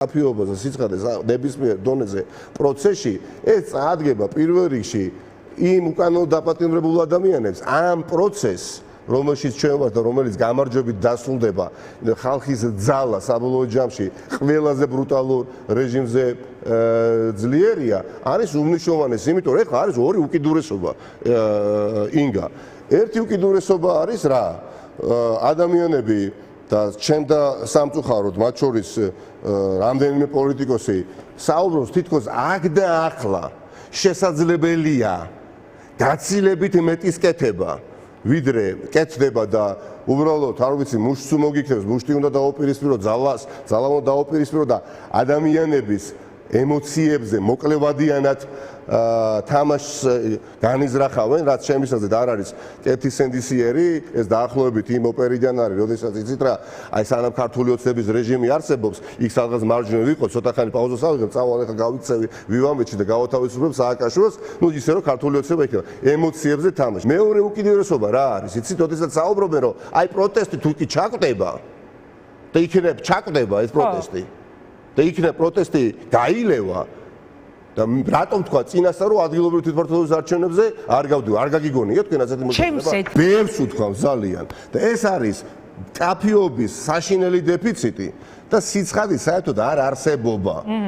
აფიობაზე სიცხადეს ნებისმიერ დონეზე პროცესში ეს წარადგება პირველ რიგში იმ უკანონო დაპატიმრებულ ადამიანებს ამ პროცესს რომელშიც ჩვენ ვართ და რომელიც გამარჯვებით დასრულდება ხალხის ძალა საბოლოო ჯამში ყველაზე ბრუტალურ რეჟიმზე ძლიერია არის უმნიშვნელოვანესი იმიტომ რომ ეხლა არის ორი უკიდურესობა ინგა ერთი უკიდურესობა არის რა ადამიანები და ჩემ და სამწუხაროდ მათ შორის რამდენიმე პოლიტიკოსი საუბრობს თითქოს აქ და ახლა შესაძლებელია გაცილებით მეტის კეთება ვიდრე კეთდება და უბრალოდ არ ვიცი მუშტს მოგიქნევს მუშტი უნდა დაუპირისპირო ძალას ძალა უნდა დაუპირისპირო და ადამიანების ემოციებზე მოკლევადიანად თამაშს განიზრახავენ რაც ჩემს აზრით არ არის კეთილსინდისიერი ეს დაახლოებით იმ ოპერიდან არის როდესაც იცით რა აი სანამ ქართული ოცნების რეჟიმი არსებობს იქ სადღაც მარჯვნივ ვიყო ცოტა ხანი პაუზას ავიღებ წავალ ახლა გავიქცევი ვივამბეთში და გავათავისუფლებ სააკაშვილოს ნუ ისე რომ ქართული ოცნება იქნება ემოციებზე თამაში მეორე უკიდურესობა რა არის იცით როდესაც საუბრობენ რომ აი პროტესტი თუ კი ჩაკვდება და იქნებ ჩაკვდება ეს პროტესტი და იქნებ პროტესტი გაილევა და რატომ თქვა წინასწარ რომ ადგილობრივი თვითმმართველობის არჩევნებზე არ გავდივარ არ გაგიგონია თქვენ ასეთი მოსაზრება ბევრს უთქვამს ძალიან და ეს არის კაფიობის საშინელი დეფიციტი და სიცხადის საერთოდ არ არსებობა